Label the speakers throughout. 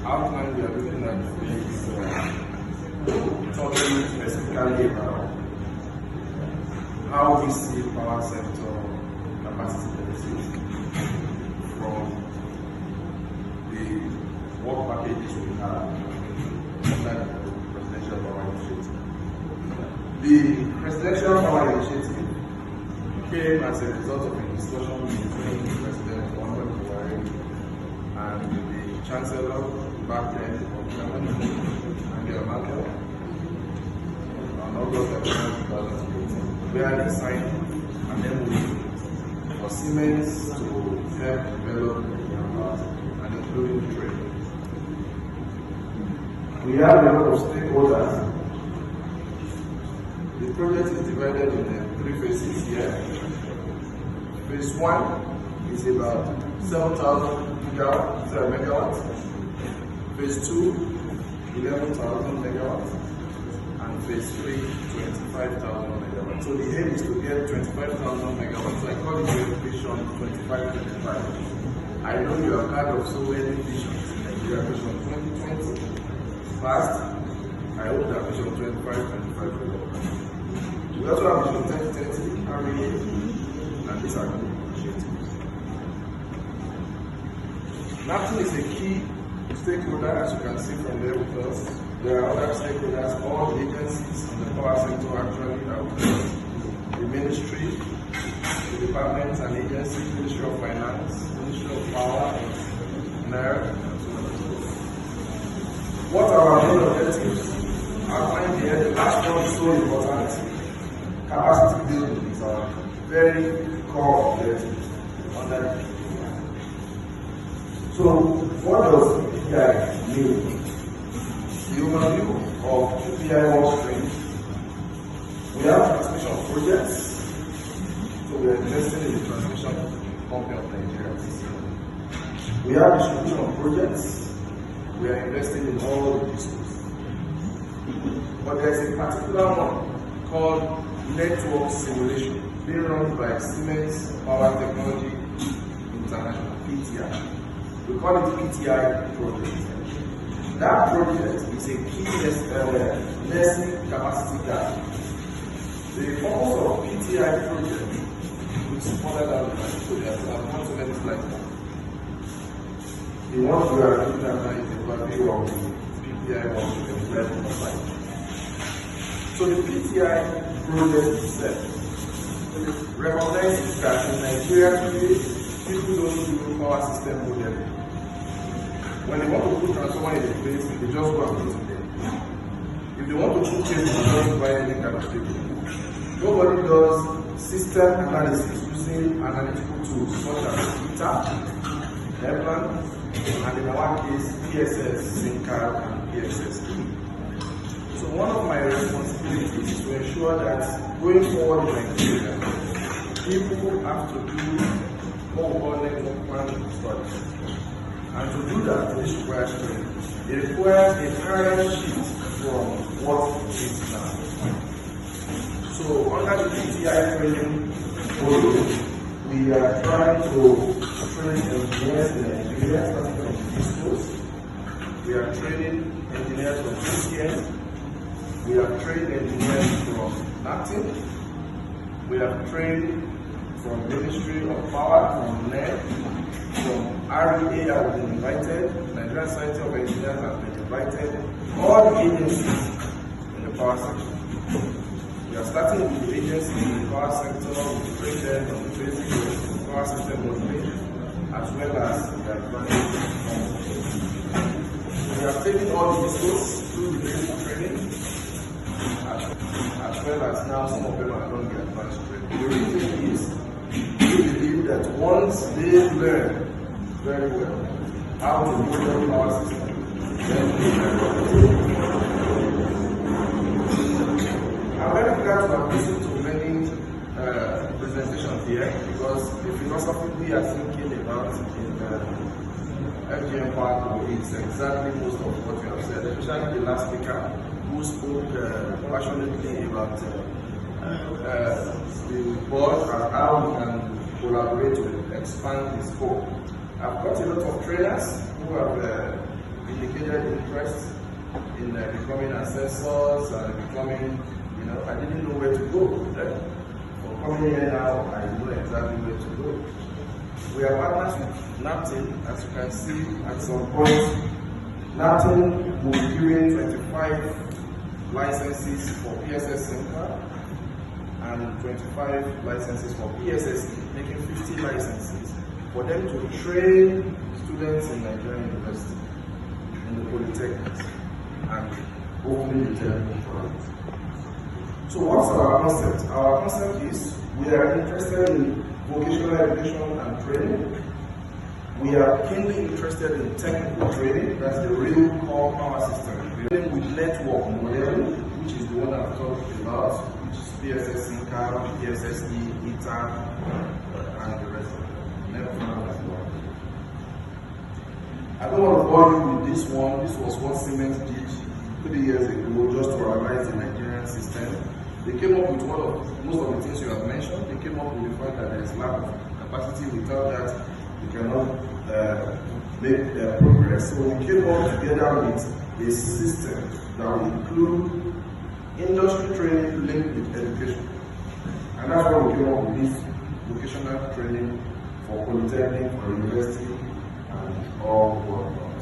Speaker 1: outline we are looking at is talking specifically about how we see power sector capacity benefits from the work packages we have under the Presidential Power Initiative. The Presidential Power Initiative came as a result of a discussion between President Muhammad Buhari and the Chancellor back then of Germany, Angela Merkel, on August 2018, where they signed an MOU for Siemens to help develop and including trade. We have a lot of stakeholders. The project is divided in 3 phases here. Phase 1 is about 7,000 megawatts. Phase 2, 11,000 megawatts. And phase 3, 25,000 megawatts. So the aim is to get 25,000 megawatts. I call it the vision 2525. I know you have heard of so many visions in Nigeria, vision 2020. Fast, I hope that vision 2525 will work. We also have vision 2030, REA, and these are good initiatives. NAPTIN is a key stakeholder, as you can see from there with us. There are other stakeholders, all the agencies in the power sector actually are with us. The ministry, the departments and agencies, Ministry of Finance, Ministry of Power, NER, and so on and so forth. What are our main objectives? Outlined here, the last one is so important. Capacity building is our very core objective under the PPI. So, what does PPI mean? The overview of PPI work streams. We have transmission projects. So, we are investing in the transmission company of Nigeria. We have distribution projects. We are investing in all the districts. But there is a particular one called network simulation, being run by Siemens Power Technology International, PTI. We call it PTI project. That project is a key nursing capacity gap. The purpose of PTI project is further down the line, so there's not so many slides now. The one we are looking at is the value of the PTI one with the level of site. So the PTI project itself recognizes that in Nigeria today, people don't do power system modeling. When they want to put transformer in the place, they just go and put it there. If they want to put cable, they don't buy any kind of cable. Nobody does system analysis using analytical tools such as ITA, Neplan, and in our case, PSS, SINCAR, and PSS. So one of my responsibilities is to ensure that going forward in Nigeria, people have to do what we call network planning studies. And to do that, this requires training. It requires a parallel shift from what it is now. So under the PTI training model, we are trying to train engineers in Nigeria, starting from the East Coast. We are training engineers from PTS. We have trained engineers from NAPTIN. We have trained from Ministry of Power, from NER, from REA. I was invited. Nigerian Society of Engineers has been invited. All the agencies in the power sector. We are starting with the agencies in the power sector. We train them on the basic of power system modeling, as well as the advanced. We have taken all the schools through the basic training, as well as now some of them are doing the advanced training. The reason is we believe that once they learn very well how to build a power system, then they learn. I'm very glad to have listened to many presentations here, because the philosophy we are thinking about in FGM part is exactly most of what you have said, especially the last speaker who spoke passionately about the board and how we can collaborate to expand the scope. I've got a lot of trainers who have indicated interest in becoming assessors and becoming, I didn't know where to go. For coming here now, I know exactly where to go. We are partners with NAPTIN. As you can see, at some point, NAPTIN will be giving 25 licenses for PSS Center and 25 licenses for PSSE, making 50 licenses for them to train students in Nigerian university, in the polytechnics, and hopefully the technical products. So what's our concept? Our concept is we are interested in vocational education and training. We are keenly interested in technical training, that's the real core power system. We're dealing with network modeling, which is the one I've talked about, which is PSS Inca, PSSE, ITA, and the rest of them. Never found as well. I don't want to bore you with this one. This was what Siemens did 3 years ago just to analyze the Nigerian system. They came up with most of the things you have mentioned. They came up with the fact that there is lack of capacity. Without that, we cannot make progress. So we came up together with a system that will include industry training linked with education. And that's why we came up with this vocational training for polytechnic, for university, and all whatnot.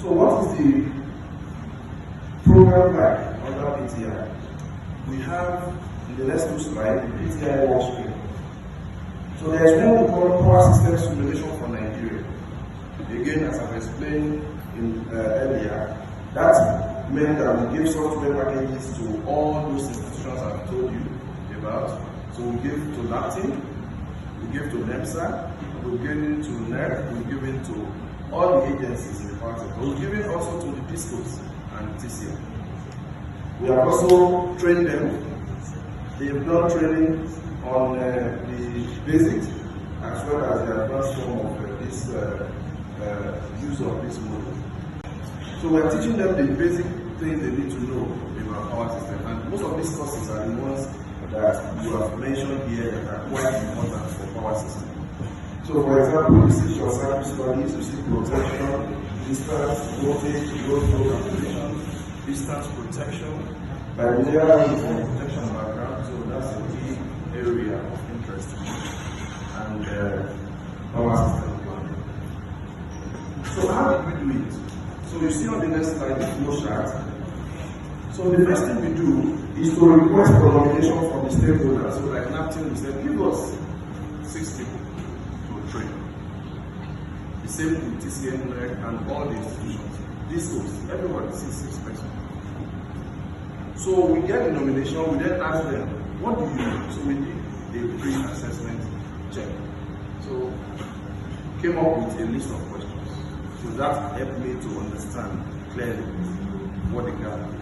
Speaker 1: So what is the program like under PTI? We have, in the next two slides, the PTI work stream. So there is one we call power system simulation for Nigeria. Again, as I've explained earlier, that meant that we give software packages to all those institutions I've told you about. So we give to NAPTIN, we give to NEMSA, we give it to NERC, we give it to all the agencies in the power sector. We give it also to the DISCOs and TCM. We have also trained them. They've done training on the basics as well as the advanced form of this use of this model. So we're teaching them the basic things they need to know about power system, and most of these courses are the ones that you have mentioned here that are quite important for power system. So for example, you see your circuit studies, you see protection, distance, voltage, load flow calculation, distance protection, bilateral protection background, so that's a key area of interest and power system planning. So how did we do it? So you see on the next slide the flow chart. So the first thing we do is to request coordination from the stakeholders. So like NAPTIN, we said, give us 6 people to train. The same with TCM and all the institutions. DISCOs, everybody sees 6 persons. So we get the nomination, we then ask them, what do you do? So we did a pre-assessment check. So came up with a list of questions. So that helped me to understand clearly what the gap is.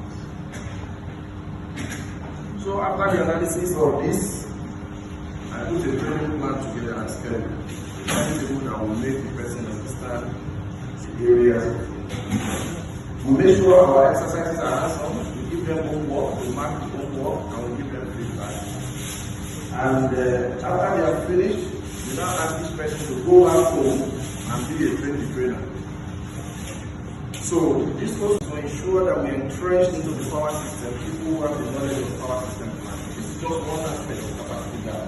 Speaker 1: So after the analysis of this, I put a training plan together and schedule. Timetable that will make the person understand the areas of interest. We make sure our exercises are hands-on. We give them homework, we mark the homework, and we give them feedback. And after they are finished, we now ask this person to go back home and be a trainer. So this goes to ensure that we entrench into the power system people who have the knowledge of power system planning. This is just one aspect of capacity gap.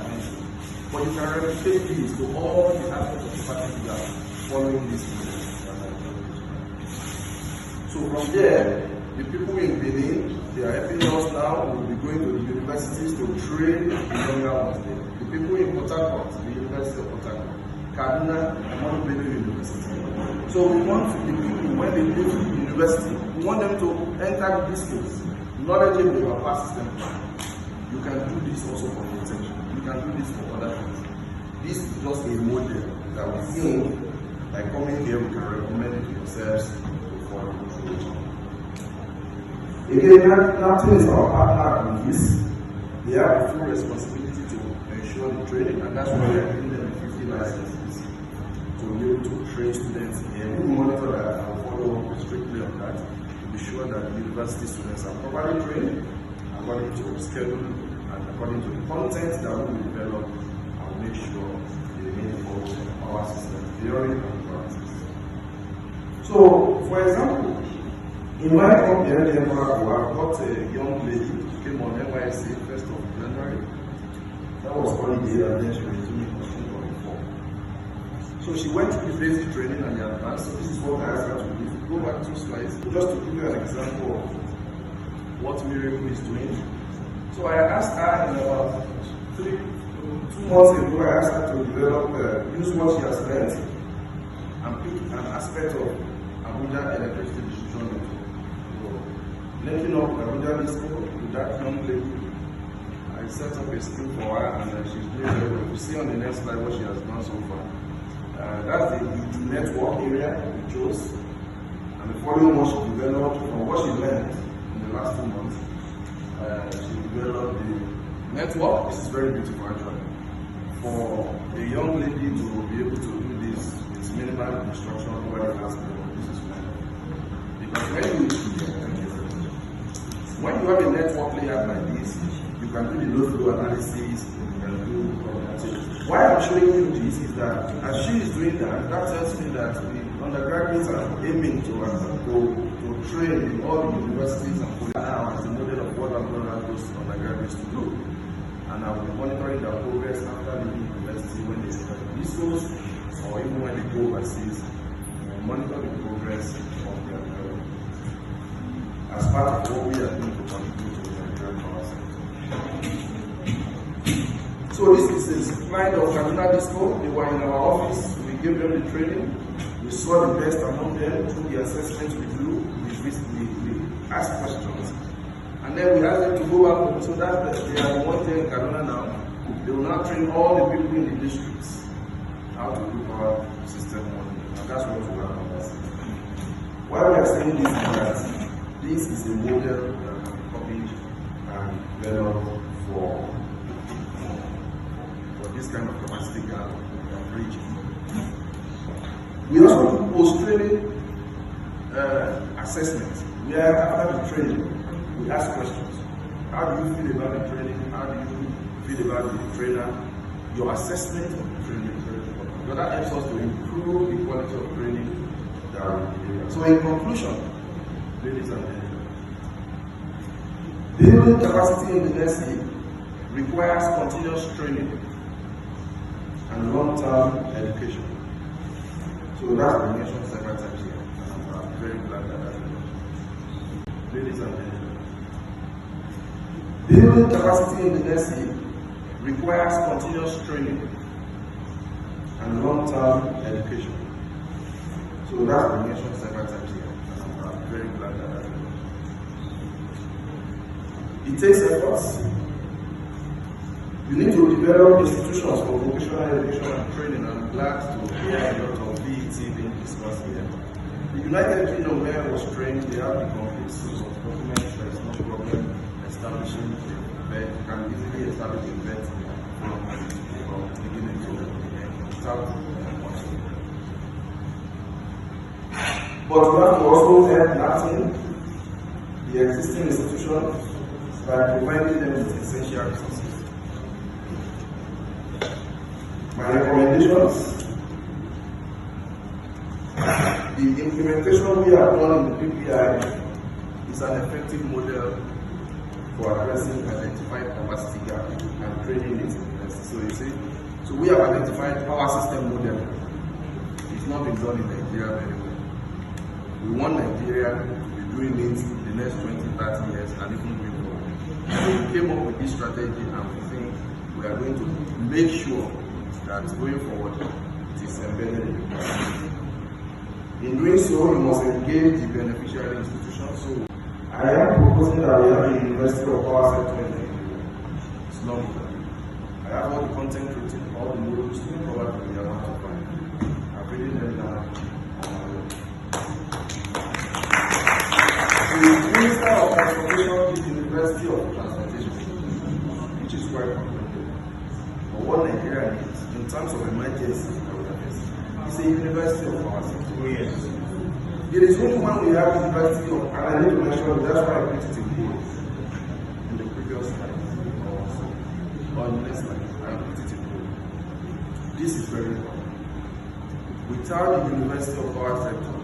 Speaker 1: But you can replicate this to all the aspects of capacity gap following this model. So from there, the people in Benin, they are helping us now. We will be going to the universities to train the younger ones there. The people in Port Harcourt, the University of Port Harcourt, Kaduna, and Montpellier University. So we want the people, when they leave the university, we want them to enter these schools, knowledgeable about power system planning. You can do this also for protection. You can do this for other things. This is just a model that we think, by coming here, we can recommend it to yourselves to follow. Again, NAPTIN is our partner in this. They have full responsibility to ensure the training, and that's why we are giving them 50 licenses to be able to train students here. We monitor that and follow strictly on that to be sure that the university students are properly trained according to the schedule and according to the content that we will develop, and make sure they remain focused on our system theory and So, for example, in my company, I've got a young lady who came on NYSC 1st of January. That was holiday, and then she resumed costume for. So she went to the basic training and the advanced. So this is what I asked her to do. Go back 2 slides, just to give you an example of what Miracle is doing. So I asked her in about 2 months ago, I asked her to develop, use what she has learned and pick an aspect of Abuja electricity distribution network. So, linking up Abuja Disco with that young lady, I set up a scheme for her and she's doing very well. You see on the next slide what she has done so far. That's the network area we chose. And the following what she developed, from what she learned in the last 2 months, she developed the network. This is very beautiful actually. For a young lady to be able to do this, it's minimal instruction over the last level. This is fine. Because when you have a network layout like this, you can do the load flow analysis, you can do so why I'm showing you this is that as she is doing that, that tells me that the undergraduates are aiming to train in all the universities and put now as a model of what I'm going to ask those undergraduates to do. And I will be monitoring their progress after leaving university when they enter the resource or even when they go overseas. Monitor the progress of their development as part of what we are doing to contribute to the Nigerian power sector. So this is a slide of Kaduna Disco. They were in our office. We gave them the training. We saw the best among them through the assessments we do. We asked questions. And then we asked them to go back home. So that's they are the one thing in Kaduna now. They will now train all the people in the districts how to do power system modeling. And that's what we are on this. Why we are saying this is that this is a model that can be copied and developed for this kind of capacity gap bridge. We also do post-training assessment. Where after the training, we ask questions. How do you feel about the training? How do you feel about the trainer? Your assessment of the training is very important. Because that helps us to improve the quality of training that we do. So in conclusion, ladies and gentlemen, building capacity in the NC requires continuous training and long-term education. So that's been mentioned several times here, and I'm very glad that that's been mentioned. Ladies and gentlemen, building capacity in the NC requires continuous training and long-term education. So that's been mentioned several times here, and I'm very glad that that's been mentioned. It takes efforts. You need to develop institutions for vocational education and training. I'm glad to hear a lot of VET being discussed here. The United Kingdom, where I was trained, they have the complete source of documents. There is no problem establishing a vet. You can easily establish a vet from beginning to end without much. But we have to also help Latin, the existing institutions, by providing them with essential resources. My recommendations, the implementation we have done in the PPI is an effective model for addressing identified capacity gap and training it. So you see, so we have identified power system model. It's not been done in Nigeria very well. We want Nigeria to be doing it in the next 20-30 years and even going forward. So we came up with this strategy and we think we are going to make sure that going forward, it is embedded in the process. In doing so, you must engage the beneficiary institutions. So, I am proposing that we have a University of Power Sector in Nigeria. It's not good. I have all the content written, all the modules to be covered by the amount of time. I've written them down. The Minister of Transportation is the University of Transportation, which is quite complicated. But what Nigeria needs, in terms of emergency awareness, it's a University of Power Sector. Yes. There is only one we have University of, and I need to mention that's why I put it in bold in the previous slide. Or in the next slide, I put it in bold. This is very important. Without the University of Power Sector,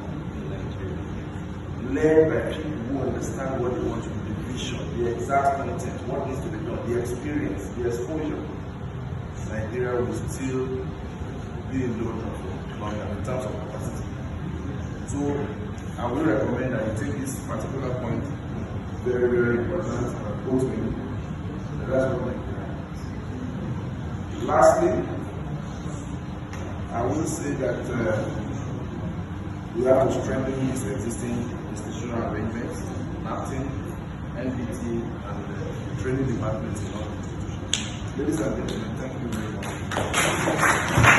Speaker 1: led by people who understand what they want to do, the vision, the exact content, what needs to be done, the experience, the exposure, Nigeria will still be in low longer in terms of capacity. So I will recommend that you take this particular point very, very important and both me. That's what Nigeria is. Lastly, I will say that we have to strengthen these existing institutional arrangements, NAPTIN, NPT, and training departments in all institutions. Ladies and gentlemen, thank you very much.